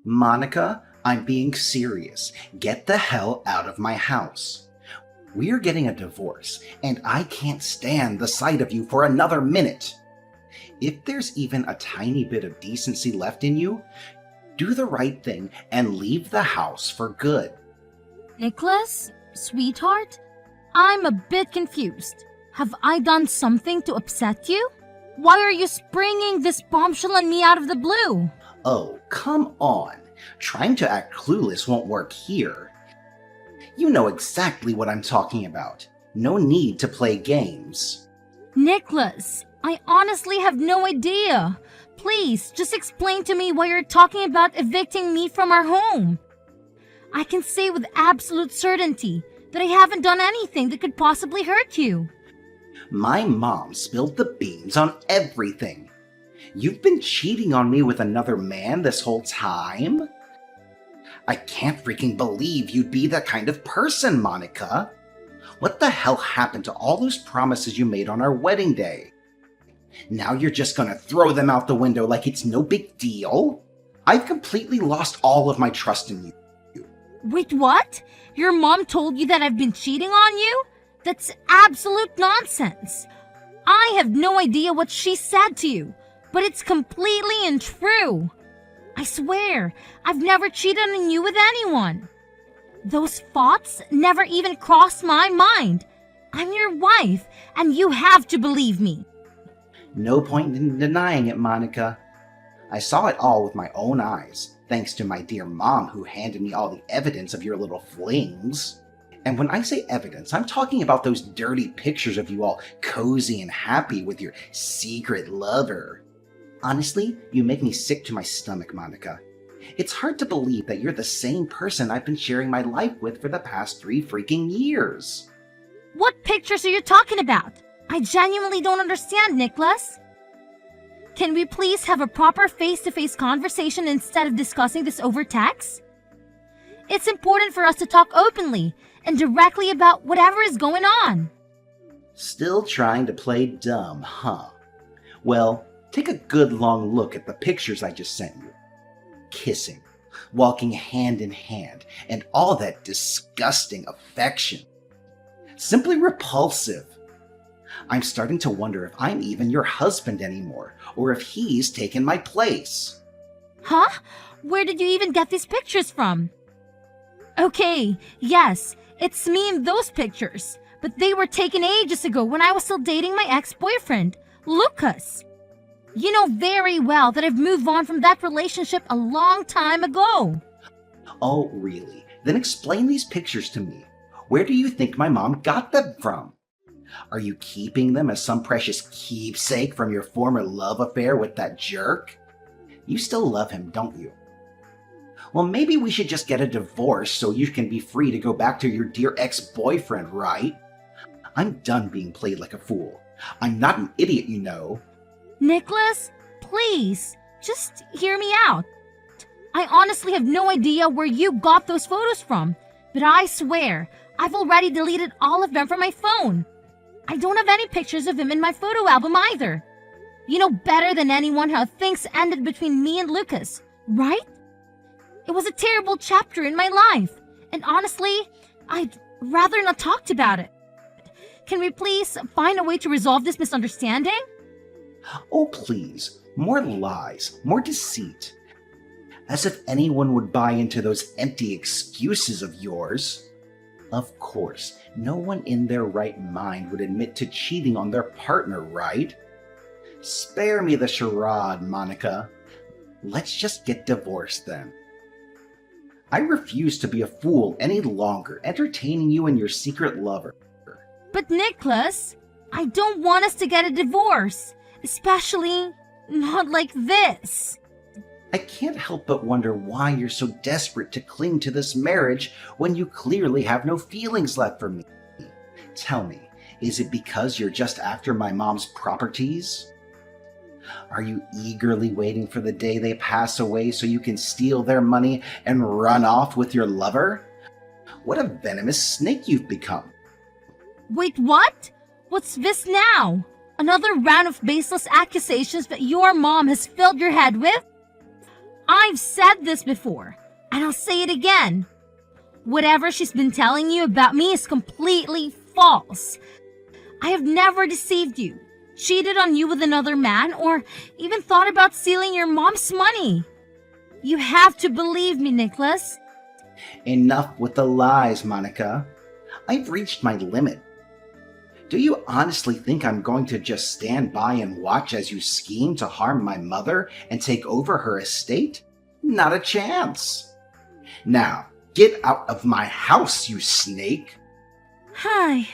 Monica, I'm being serious. Get the hell out of my house. We're getting a divorce, and I can't stand the sight of you for another minute. If there's even a tiny bit of decency left in you, do the right thing and leave the house for good. Nicholas, sweetheart, I'm a bit confused. Have I done something to upset you? Why are you springing this bombshell on me out of the blue? Oh, come on. Trying to act clueless won't work here. You know exactly what I'm talking about. No need to play games. Nicholas, I honestly have no idea. Please, just explain to me why you're talking about evicting me from our home. I can say with absolute certainty that I haven't done anything that could possibly hurt you. My mom spilled the beans on everything. You've been cheating on me with another man this whole time? I can't freaking believe you'd be that kind of person, Monica. What the hell happened to all those promises you made on our wedding day? Now you're just gonna throw them out the window like it's no big deal? I've completely lost all of my trust in you. Wait, what? Your mom told you that I've been cheating on you? That's absolute nonsense. I have no idea what she said to you, but it's completely untrue. I swear, I've never cheated on you with anyone. Those thoughts never even crossed my mind. I'm your wife, and you have to believe me. No point in denying it, Monica. I saw it all with my own eyes, thanks to my dear mom who handed me all the evidence of your little flings. And when I say evidence, I'm talking about those dirty pictures of you all cozy and happy with your secret lover. Honestly, you make me sick to my stomach, Monica. It's hard to believe that you're the same person I've been sharing my life with for the past 3 freaking years. What pictures are you talking about? I genuinely don't understand, Nicholas. Can we please have a proper face-to-face conversation instead of discussing this over text? It's important for us to talk openly and directly about whatever is going on. Still trying to play dumb, huh? Well, take a good long look at the pictures I just sent you. Kissing, walking hand in hand, and all that disgusting affection. Simply repulsive. I'm starting to wonder if I'm even your husband anymore, or if he's taken my place. Huh? Where did you even get these pictures from? Okay, yes, it's me in those pictures, but they were taken ages ago when I was still dating my ex-boyfriend, Lucas. You know very well that I've moved on from that relationship a long time ago. Oh, really? Then explain these pictures to me. Where do you think my mom got them from? Are you keeping them as some precious keepsake from your former love affair with that jerk? You still love him, don't you? Well, maybe we should just get a divorce so you can be free to go back to your dear ex-boyfriend, right? I'm done being played like a fool. I'm not an idiot, you know. Nicholas, please, just hear me out. I honestly have no idea where you got those photos from, but I swear, I've already deleted all of them from my phone. I don't have any pictures of him in my photo album either. You know better than anyone how things ended between me and Lucas, right? It was a terrible chapter in my life, and honestly, I'd rather not talk about it. Can we please find a way to resolve this misunderstanding? Oh, please. More lies, more deceit. As if anyone would buy into those empty excuses of yours. Of course, no one in their right mind would admit to cheating on their partner, right? Spare me the charade, Monica. Let's just get divorced then. I refuse to be a fool any longer, entertaining you and your secret lover. But Nicholas, I don't want us to get a divorce, especially not like this. I can't help but wonder why you're so desperate to cling to this marriage when you clearly have no feelings left for me. Tell me, is it because you're just after my mom's properties? Are you eagerly waiting for the day they pass away so you can steal their money and run off with your lover? What a venomous snake you've become. Wait, what? What's this now? Another round of baseless accusations that your mom has filled your head with? I've said this before, and I'll say it again. Whatever she's been telling you about me is completely false. I have never deceived you, cheated on you with another man, or even thought about stealing your mom's money. You have to believe me, Nicholas. Enough with the lies, Monica. I've reached my limit. Do you honestly think I'm going to just stand by and watch as you scheme to harm my mother and take over her estate? Not a chance. Now, get out of my house, you snake. Hi.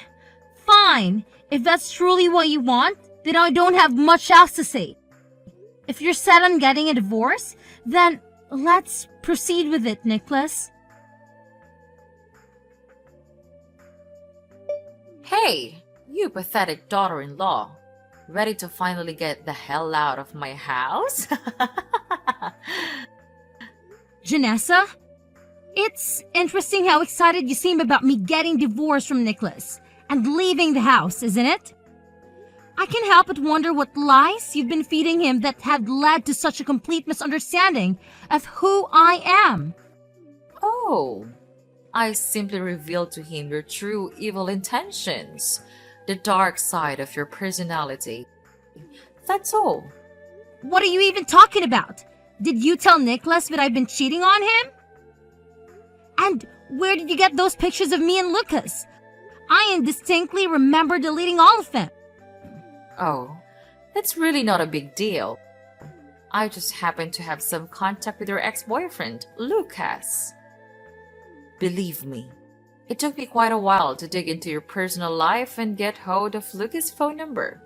Fine. If that's truly what you want, then I don't have much else to say. If you're set on getting a divorce, then let's proceed with it, Nicholas. Hey, you pathetic daughter-in-law. Ready to finally get the hell out of my house? Janessa, it's interesting how excited you seem about me getting divorced from Nicholas and leaving the house, isn't it? I can't help but wonder what lies you've been feeding him that have led to such a complete misunderstanding of who I am. Oh, I simply revealed to him your true evil intentions, the dark side of your personality. That's all. What are you even talking about? Did you tell Nicholas that I've been cheating on him? And where did you get those pictures of me and Lucas? I indistinctly remember deleting all of them. Oh, that's really not a big deal. I just happened to have some contact with your ex-boyfriend, Lucas. Believe me, it took me quite a while to dig into your personal life and get hold of Lucas' phone number.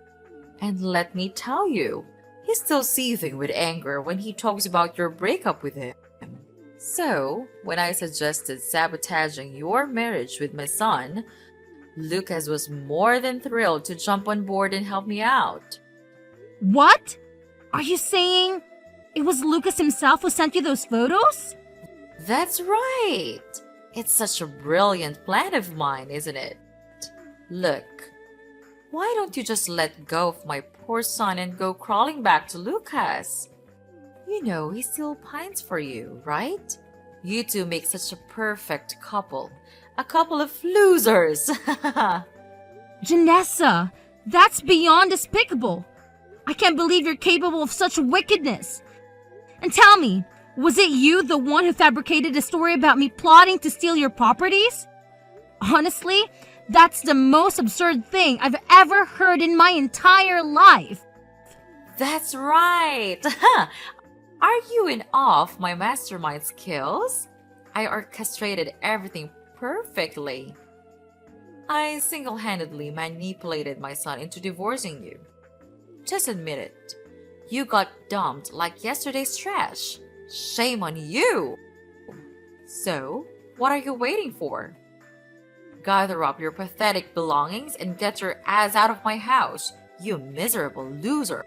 And let me tell you, he's still seething with anger when he talks about your breakup with him. So, when I suggested sabotaging your marriage with my son, Lucas was more than thrilled to jump on board and help me out. What? Are you saying it was Lucas himself who sent you those photos? That's right! It's such a brilliant plan of mine, isn't it? Look, why don't you just let go of my poor son and go crawling back to Lucas? You know, he still pines for you, right? You two make such a perfect couple. A couple of losers! Janessa, that's beyond despicable. I can't believe you're capable of such wickedness. And tell me, was it you the one who fabricated a story about me plotting to steal your properties? Honestly, that's the most absurd thing I've ever heard in my entire life. That's right! Are you in awe of my mastermind skills? I orchestrated everything perfectly. I single-handedly manipulated my son into divorcing you. Just admit it. You got dumped like yesterday's trash. Shame on you! So, what are you waiting for? Gather up your pathetic belongings and get your ass out of my house, you miserable loser.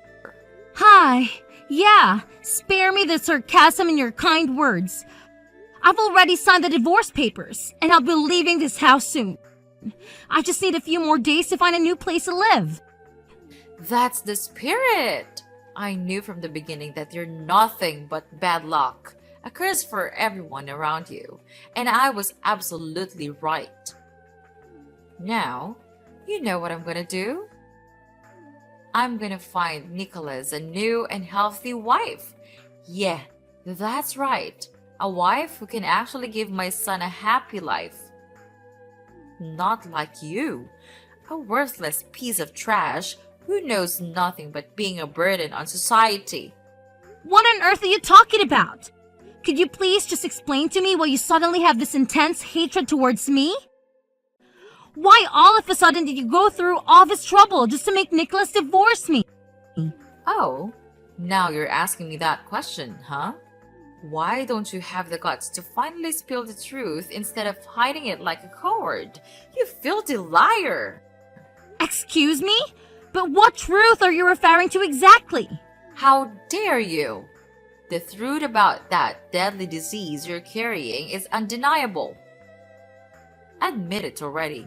Hi, yeah, spare me the sarcasm in your kind words. I've already signed the divorce papers, and I'll be leaving this house soon. I just need a few more days to find a new place to live. That's the spirit! I knew from the beginning that you're nothing but bad luck, a curse for everyone around you, and I was absolutely right. Now, you know what I'm gonna do? I'm gonna find Nicholas a new and healthy wife. Yeah, that's right. A wife who can actually give my son a happy life. Not like you, a worthless piece of trash who knows nothing but being a burden on society. What on earth are you talking about? Could you please just explain to me why you suddenly have this intense hatred towards me? Why all of a sudden did you go through all this trouble just to make Nicholas divorce me? Oh, now you're asking me that question, huh? Why don't you have the guts to finally spill the truth instead of hiding it like a coward? You filthy liar! Excuse me? But what truth are you referring to exactly? How dare you? The truth about that deadly disease you're carrying is undeniable. Admit it already.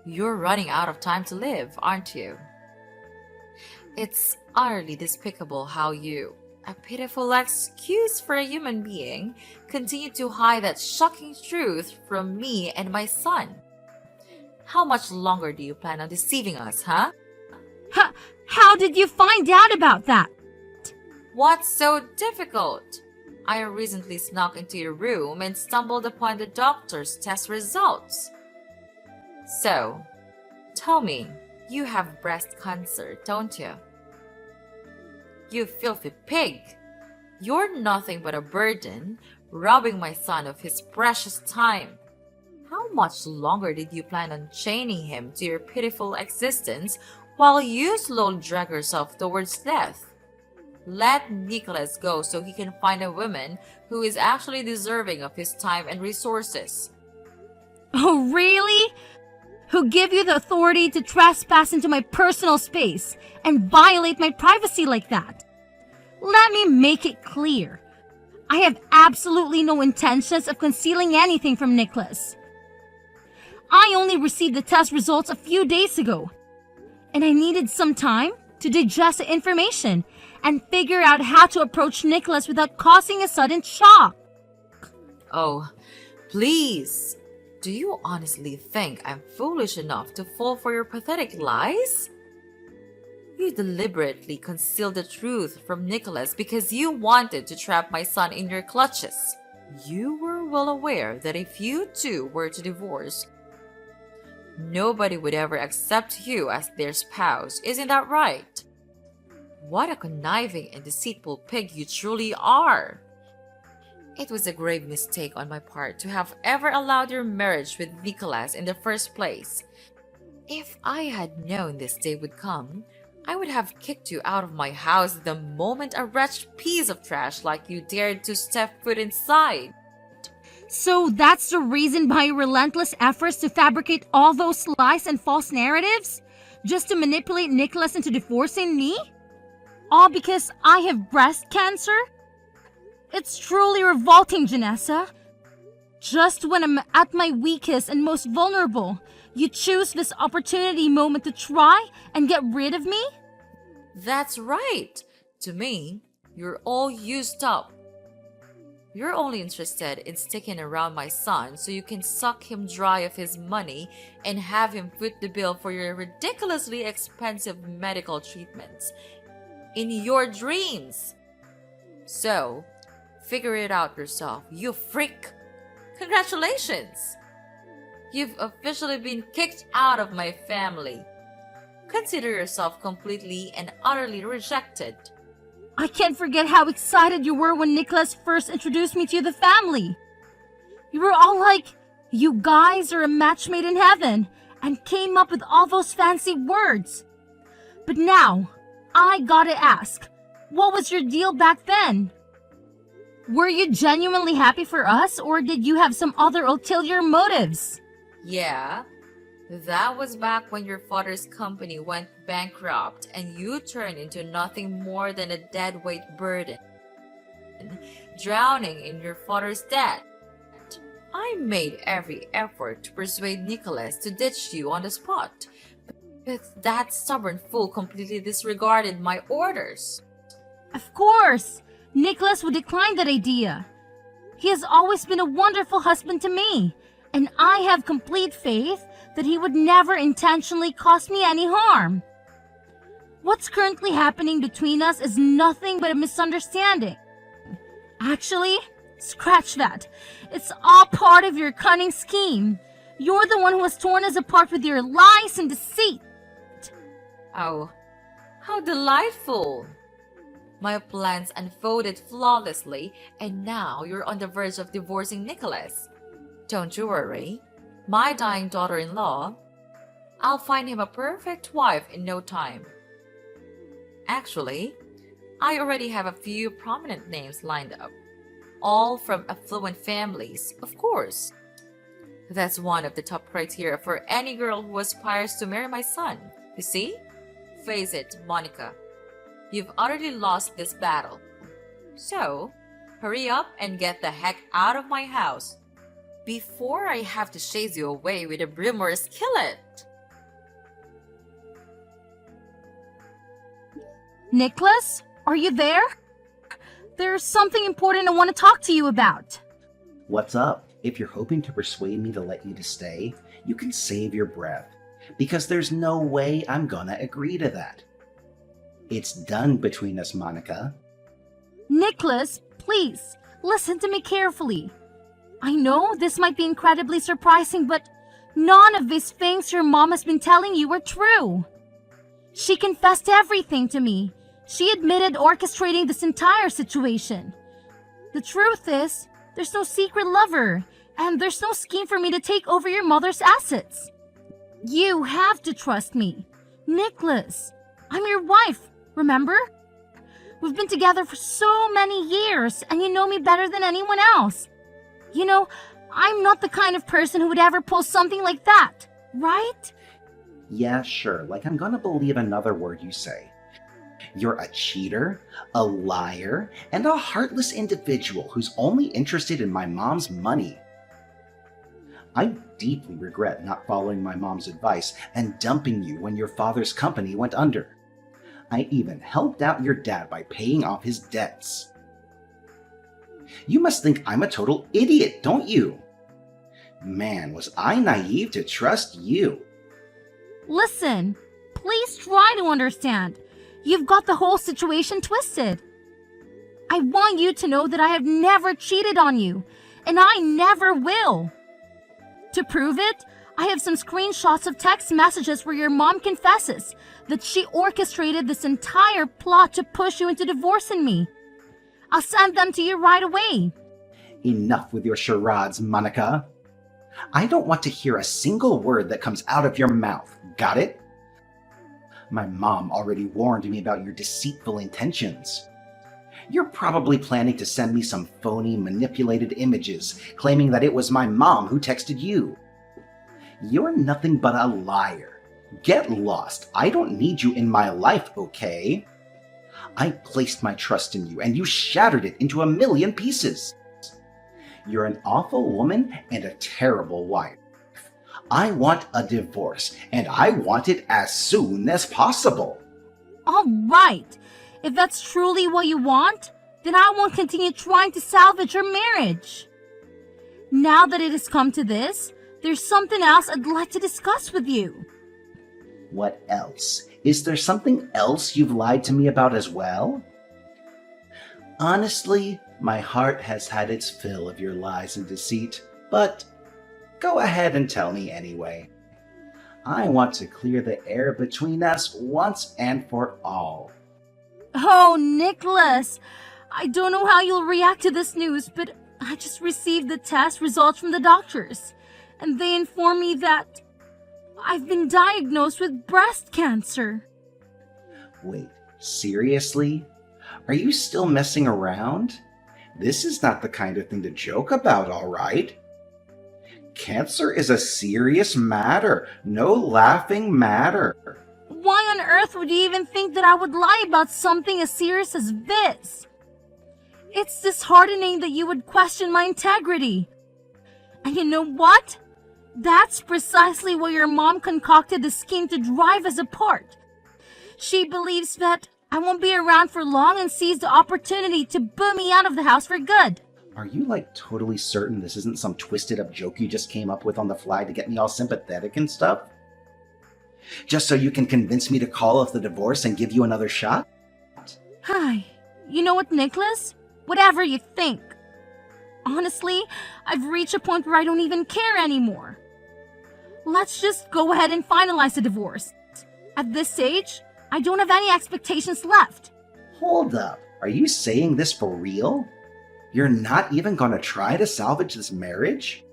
You're running out of time to live, aren't you? It's utterly despicable how you... A pitiful excuse for a human being continued to hide that shocking truth from me and my son. How much longer do you plan on deceiving us, huh? How did you find out about that? What's so difficult? I recently snuck into your room and stumbled upon the doctor's test results. So, tell me, you have breast cancer, don't you? You filthy pig! You're nothing but a burden, robbing my son of his precious time. How much longer did you plan on chaining him to your pitiful existence while you slowly drag yourself towards death? Let Nicholas go so he can find a woman who is actually deserving of his time and resources. Oh, really? Who give you the authority to trespass into my personal space and violate my privacy like that? Let me make it clear. I have absolutely no intentions of concealing anything from Nicholas. I only received the test results a few days ago, and I needed some time to digest the information and figure out how to approach Nicholas without causing a sudden shock. Oh, please. Do you honestly think I'm foolish enough to fall for your pathetic lies? You deliberately concealed the truth from Nicholas because you wanted to trap my son in your clutches. You were well aware that if you two were to divorce, nobody would ever accept you as their spouse. Isn't that right? What a conniving and deceitful pig you truly are. It was a grave mistake on my part to have ever allowed your marriage with Nicholas in the first place. If I had known this day would come, I would have kicked you out of my house the moment a wretched piece of trash like you dared to step foot inside. So that's the reason behind your relentless efforts to fabricate all those lies and false narratives? Just to manipulate Nicholas into divorcing me? All because I have breast cancer? It's truly revolting, Janessa. Just when I'm at my weakest and most vulnerable, you choose this opportunity moment to try and get rid of me? That's right. To me, you're all used up. You're only interested in sticking around my son so you can suck him dry of his money and have him foot the bill for your ridiculously expensive medical treatments in your dreams. So, figure it out yourself, you freak. Congratulations! You've officially been kicked out of my family. Consider yourself completely and utterly rejected. I can't forget how excited you were when Nicholas first introduced me to the family. You were all like, you guys are a match made in heaven, and came up with all those fancy words. But now, I gotta ask, what was your deal back then? Were you genuinely happy for us, or did you have some other ulterior motives? Yeah, that was back when your father's company went bankrupt and you turned into nothing more than a deadweight burden, drowning in your father's debt. I made every effort to persuade Nicholas to ditch you on the spot, but that stubborn fool completely disregarded my orders. Of course, Nicholas would decline that idea. He has always been a wonderful husband to me, and I have complete faith that he would never intentionally cause me any harm. What's currently happening between us is nothing but a misunderstanding. Actually, scratch that. It's all part of your cunning scheme. You're the one who has torn us apart with your lies and deceit. Oh, how delightful! My plans unfolded flawlessly, and now you're on the verge of divorcing Nicholas. Don't you worry. My dying daughter-in-law, I'll find him a perfect wife in no time. Actually, I already have a few prominent names lined up, all from affluent families, of course. That's one of the top criteria for any girl who aspires to marry my son. You see? Face it, Monica. You've utterly lost this battle. So, hurry up and get the heck out of my house before I have to chase you away with a broom or a skillet. Nicholas, are you there? There's something important I want to talk to you about. What's up? If you're hoping to persuade me to let you to stay, you can save your breath, because there's no way I'm gonna agree to that. It's done between us, Monica. Nicholas, please, listen to me carefully. I know this might be incredibly surprising, but none of these things your mom has been telling you are true. She confessed everything to me. She admitted orchestrating this entire situation. The truth is, there's no secret lover, and there's no scheme for me to take over your mother's assets. You have to trust me. Nicholas, I'm your wife, remember? We've been together for so many years, and you know me better than anyone else. You know, I'm not the kind of person who would ever pull something like that, right? Yeah, sure, like I'm gonna believe another word you say. You're a cheater, a liar, and a heartless individual who's only interested in my mom's money. I deeply regret not following my mom's advice and dumping you when your father's company went under. I even helped out your dad by paying off his debts. You must think I'm a total idiot, don't you? Man, was I naive to trust you. Listen, please try to understand. You've got the whole situation twisted. I want you to know that I have never cheated on you, and I never will. To prove it, I have some screenshots of text messages where your mom confesses that she orchestrated this entire plot to push you into divorcing me. I'll send them to you right away. Enough with your charades, Monica. I don't want to hear a single word that comes out of your mouth. Got it? My mom already warned me about your deceitful intentions. You're probably planning to send me some phony, manipulated images, claiming that it was my mom who texted you. You're nothing but a liar. Get lost. I don't need you in my life, okay? I placed my trust in you, and you shattered it into a million pieces. You're an awful woman and a terrible wife. I want a divorce, and I want it as soon as possible. All right. If that's truly what you want, then I won't continue trying to salvage your marriage. Now that it has come to this, there's something else I'd like to discuss with you. What else? Is there something else you've lied to me about as well? Honestly, my heart has had its fill of your lies and deceit, but go ahead and tell me anyway. I want to clear the air between us once and for all. Oh, Nicholas, I don't know how you'll react to this news, but I just received the test results from the doctors, and they informed me that I've been diagnosed with breast cancer. Wait, seriously? Are you still messing around? This is not the kind of thing to joke about, all right? Cancer is a serious matter, no laughing matter. Why on earth would you even think that I would lie about something as serious as this? It's disheartening that you would question my integrity. And you know what? That's precisely why your mom concocted the scheme to drive us apart. She believes that I won't be around for long and sees the opportunity to boot me out of the house for good. Are you totally certain this isn't some twisted up joke you just came up with on the fly to get me all sympathetic and stuff? Just so you can convince me to call off the divorce and give you another shot? Hi. You know what, Nicholas? Whatever you think. Honestly, I've reached a point where I don't even care anymore. Let's just go ahead and finalize the divorce. At this stage, I don't have any expectations left. Hold up. Are you saying this for real? You're not even gonna try to salvage this marriage?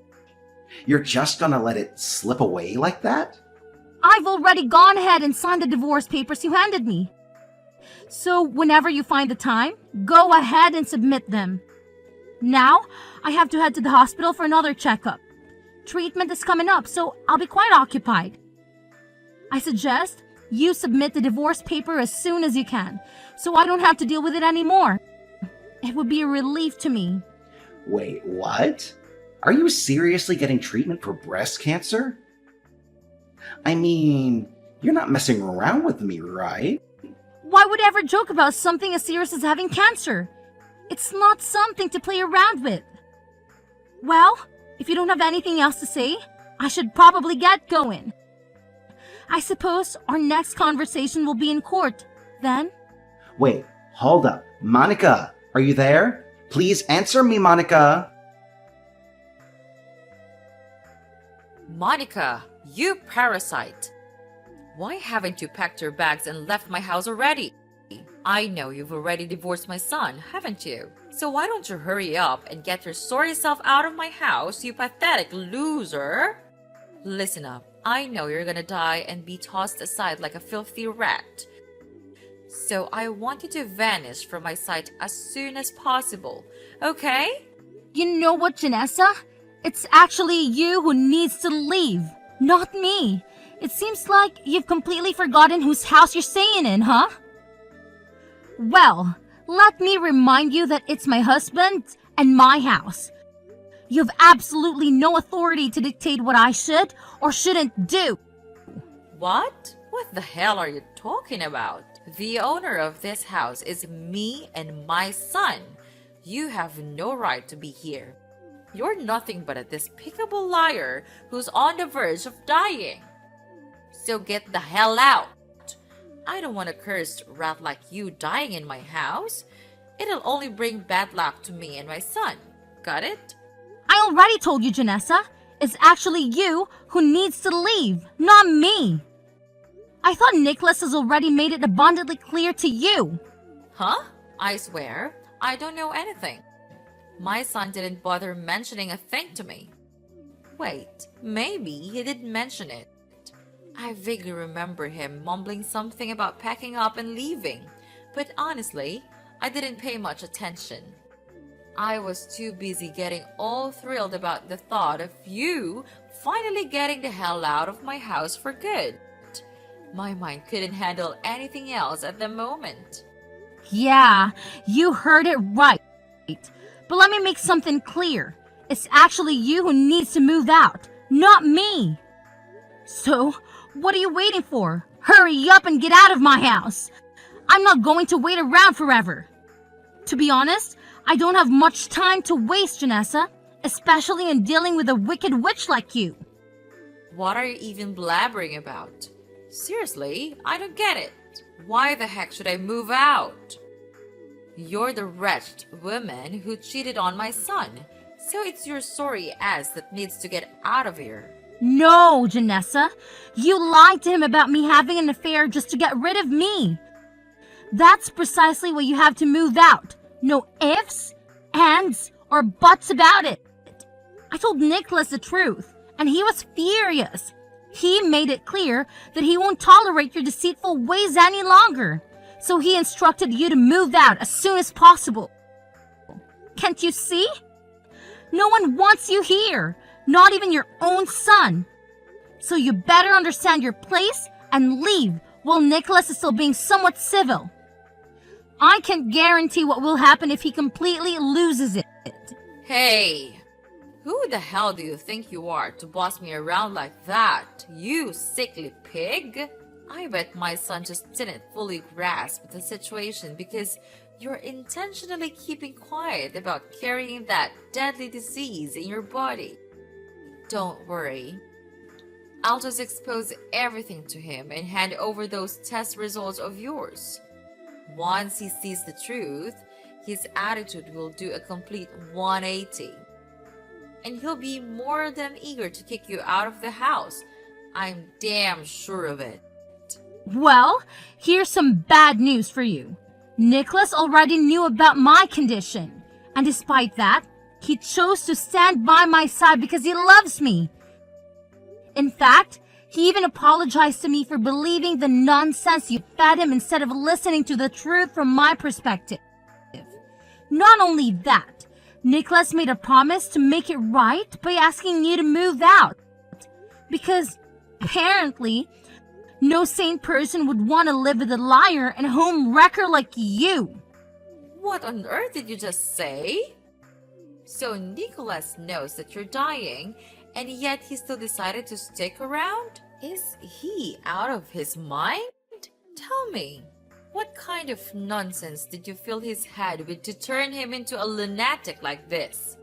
You're just gonna let it slip away like that? I've already gone ahead and signed the divorce papers you handed me. So whenever you find the time, go ahead and submit them. Now, I have to head to the hospital for another checkup. Treatment is coming up, so I'll be quite occupied. I suggest you submit the divorce paper as soon as you can, so I don't have to deal with it anymore. It would be a relief to me. Wait, what? Are you seriously getting treatment for breast cancer? I mean, you're not messing around with me, right? Why would I ever joke about something as serious as having cancer? It's not something to play around with. Well, if you don't have anything else to say, I should probably get going. I suppose our next conversation will be in court, then. Wait, hold up. Monica, are you there? Please answer me, Monica. Monica, you parasite! Why haven't you packed your bags and left my house already? I know you've already divorced my son, haven't you? So why don't you hurry up and get your sorry self out of my house, you pathetic loser? Listen up, I know you're gonna die and be tossed aside like a filthy rat. So I want you to vanish from my sight as soon as possible, okay? You know what, Janessa? It's actually you who needs to leave, not me. It seems like you've completely forgotten whose house you're staying in, huh? Well, let me remind you that it's my husband and my house. You have absolutely no authority to dictate what I should or shouldn't do. What? What the hell are you talking about? The owner of this house is me and my son. You have no right to be here. You're nothing but a despicable liar who's on the verge of dying. So get the hell out. I don't want a cursed rat like you dying in my house. It'll only bring bad luck to me and my son. Got it? I already told you, Janessa. It's actually you who needs to leave, not me. I thought Nicholas has already made it abundantly clear to you. Huh? I swear, I don't know anything. My son didn't bother mentioning a thing to me. Wait, maybe he did mention it. I vaguely remember him mumbling something about packing up and leaving, but honestly, I didn't pay much attention. I was too busy getting all thrilled about the thought of you finally getting the hell out of my house for good. My mind couldn't handle anything else at the moment. Yeah, you heard it right. But let me make something clear. It's actually you who needs to move out, not me. So, what are you waiting for? Hurry up and get out of my house. I'm not going to wait around forever. To be honest, I don't have much time to waste, Janessa, especially in dealing with a wicked witch like you. What are you even blabbering about? Seriously, I don't get it. Why the heck should I move out? You're the wretched woman who cheated on my son, so it's your sorry ass that needs to get out of here. No, Janessa. You lied to him about me having an affair just to get rid of me. That's precisely why you have to move out. No ifs, ands, or buts about it. I told Nicholas the truth, and he was furious. He made it clear that he won't tolerate your deceitful ways any longer. So he instructed you to move out as soon as possible. Can't you see? No one wants you here, not even your own son. So you better understand your place and leave while Nicholas is still being somewhat civil. I can't guarantee what will happen if he completely loses it. Hey, who the hell do you think you are to boss me around like that, you sickly pig? I bet my son just didn't fully grasp the situation because you're intentionally keeping quiet about carrying that deadly disease in your body. Don't worry. I'll just expose everything to him and hand over those test results of yours. Once he sees the truth, his attitude will do a complete 180. And he'll be more than eager to kick you out of the house. I'm damn sure of it. Well, here's some bad news for you. Nicholas already knew about my condition, and despite that, he chose to stand by my side because he loves me. In fact, he even apologized to me for believing the nonsense you fed him instead of listening to the truth from my perspective. Not only that, Nicholas made a promise to make it right by asking you to move out. Because, apparently, no sane person would want to live with a liar and a home wrecker like you. What on earth did you just say? So Nicholas knows that you're dying, and yet he still decided to stick around? Is he out of his mind? Tell me. What kind of nonsense did you fill his head with to turn him into a lunatic like this?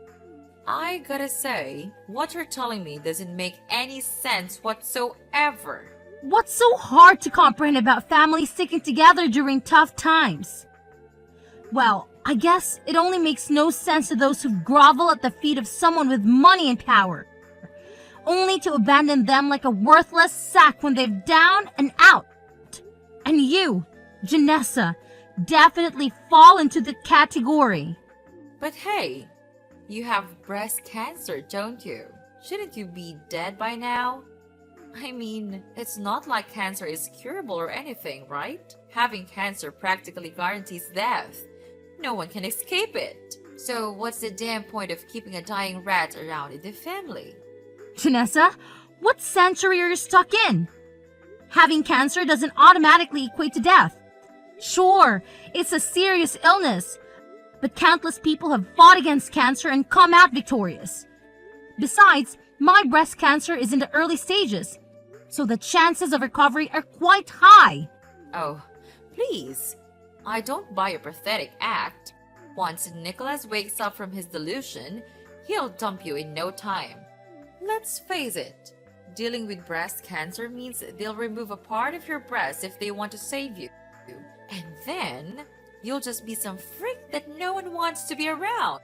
I gotta say, what you're telling me doesn't make any sense whatsoever. What's so hard to comprehend about families sticking together during tough times? Well, I guess it only makes no sense to those who grovel at the feet of someone with money and power, only to abandon them like a worthless sack when they've down and out. And you, Janessa, definitely fall into the category. But hey, you have breast cancer, don't you? Shouldn't you be dead by now? I mean, it's not like cancer is curable or anything, right? Having cancer practically guarantees death. No one can escape it. So what's the damn point of keeping a dying rat around in the family? Janessa, what century are you stuck in? Having cancer doesn't automatically equate to death. Sure, it's a serious illness, but countless people have fought against cancer and come out victorious. Besides, my breast cancer is in the early stages, so the chances of recovery are quite high. Oh, please. I don't buy your pathetic act. Once Nicholas wakes up from his delusion, he'll dump you in no time. Let's face it, dealing with breast cancer means they'll remove a part of your breast if they want to save you. And then, you'll just be some freak that no one wants to be around.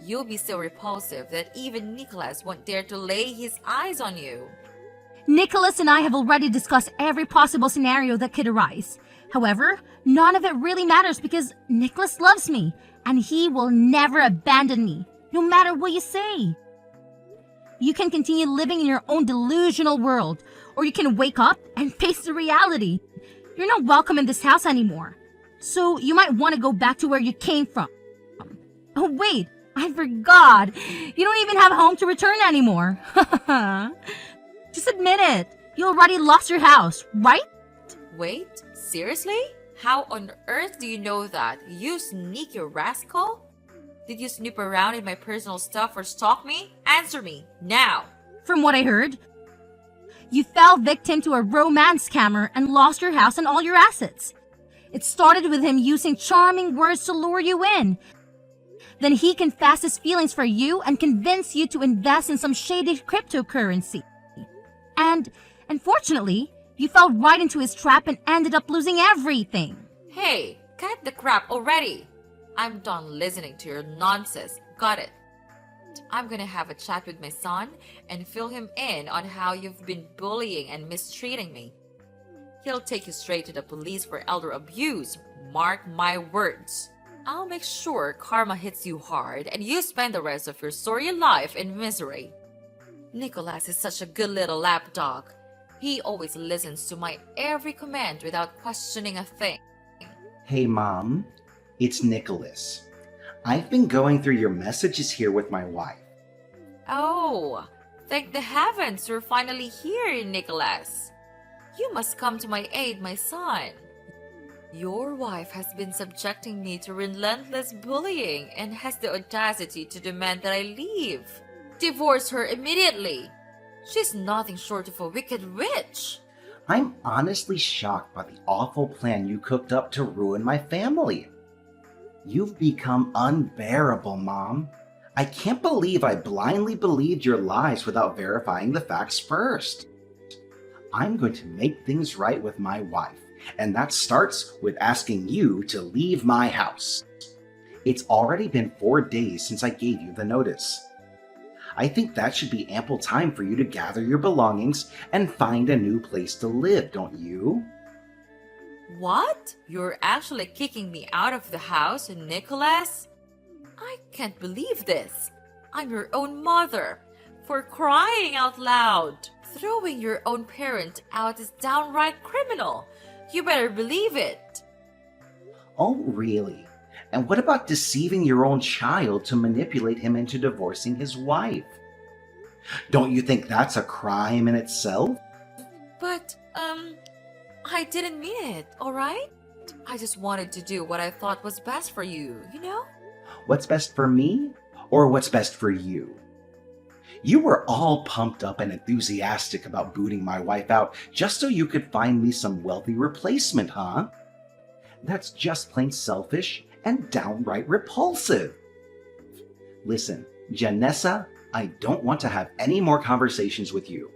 You'll be so repulsive that even Nicholas won't dare to lay his eyes on you. Nicholas and I have already discussed every possible scenario that could arise. However, none of it really matters because Nicholas loves me, and he will never abandon me, no matter what you say. You can continue living in your own delusional world, or you can wake up and face the reality. You're not welcome in this house anymore, so you might want to go back to where you came from. Oh wait, I forgot. You don't even have a home to return anymore. Just admit it. You already lost your house, right? Wait, seriously? How on earth do you know that? You sneaky rascal? Did you snoop around in my personal stuff or stalk me? Answer me, now! From what I heard, you fell victim to a romance scammer and lost your house and all your assets. It started with him using charming words to lure you in. Then he confessed his feelings for you and convinced you to invest in some shady cryptocurrency. And, unfortunately, you fell right into his trap and ended up losing everything. Hey, cut the crap already! I'm done listening to your nonsense. Got it. I'm gonna have a chat with my son and fill him in on how you've been bullying and mistreating me. He'll take you straight to the police for elder abuse. Mark my words. I'll make sure karma hits you hard and you spend the rest of your sorry life in misery. Nicholas is such a good little lapdog. He always listens to my every command without questioning a thing. Hey, Mom. It's Nicholas. I've been going through your messages here with my wife. Oh, thank the heavens you're finally here, Nicholas. You must come to my aid, my son. Your wife has been subjecting me to relentless bullying and has the audacity to demand that I leave. Divorce her immediately. She's nothing short of a wicked witch. I'm honestly shocked by the awful plan you cooked up to ruin my family. You've become unbearable, Mom. I can't believe I blindly believed your lies without verifying the facts first. I'm going to make things right with my wife, and that starts with asking you to leave my house. It's already been 4 days since I gave you the notice. I think that should be ample time for you to gather your belongings and find a new place to live, don't you? What? You're actually kicking me out of the house, Nicholas? I can't believe this. I'm your own mother. For crying out loud. Throwing your own parent out is downright criminal. You better believe it. Oh, really? And what about deceiving your own child to manipulate him into divorcing his wife? Don't you think that's a crime in itself? But, I didn't mean it, alright? I just wanted to do what I thought was best for you, you know? What's best for me? Or what's best for you? You were all pumped up and enthusiastic about booting my wife out just so you could find me some wealthy replacement, huh? That's just plain selfish and downright repulsive. Listen, Janessa, I don't want to have any more conversations with you.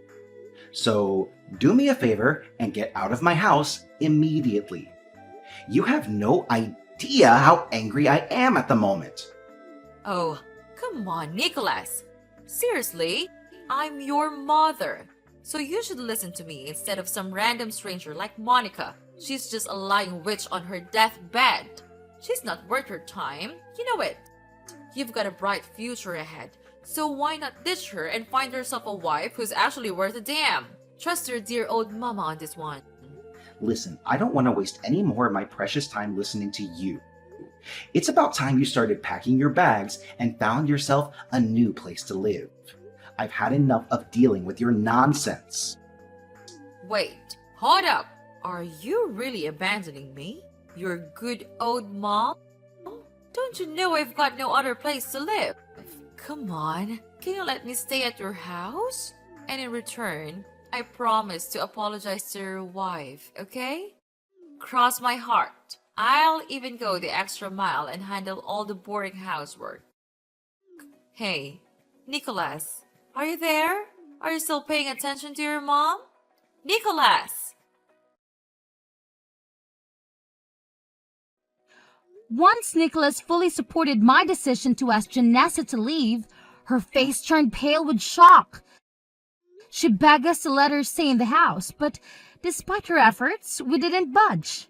So do me a favor and get out of my house immediately. You have no idea how angry I am at the moment. Oh, come on, Nicholas. Seriously, I'm your mother. So you should listen to me instead of some random stranger like Monica. She's just a lying witch on her deathbed. She's not worth your time. You know it. You've got a bright future ahead. So why not ditch her and find yourself a wife who's actually worth a damn? Trust your dear old mama on this one. Listen, I don't want to waste any more of my precious time listening to you. It's about time you started packing your bags and found yourself a new place to live. I've had enough of dealing with your nonsense. Wait, hold up. Are you really abandoning me? Your good old mom? Don't you know I've got no other place to live? Come on, can you let me stay at your house? And in return, I promise to apologize to your wife, okay? Cross my heart. I'll even go the extra mile and handle all the boring housework. Hey, Nicholas, are you there? Are you still paying attention to your mom? Nicholas! Once Nicholas fully supported my decision to ask Janessa to leave, her face turned pale with shock. She begged us to let her stay in the house, but despite her efforts, we didn't budge.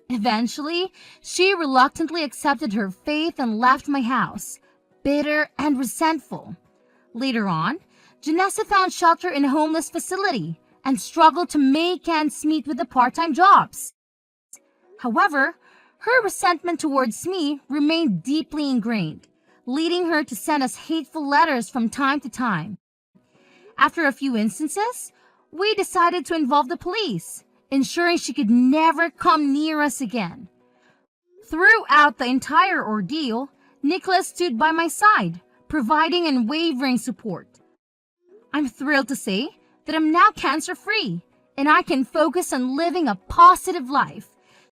Eventually, she reluctantly accepted her fate and left my house, bitter and resentful. Later on, Janessa found shelter in a homeless facility and struggled to make ends meet with the part-time jobs. However, her resentment towards me remained deeply ingrained, leading her to send us hateful letters from time to time. After a few instances, we decided to involve the police, ensuring she could never come near us again. Throughout the entire ordeal, Nicholas stood by my side, providing unwavering support. I'm thrilled to say that I'm now cancer-free, and I can focus on living a positive life,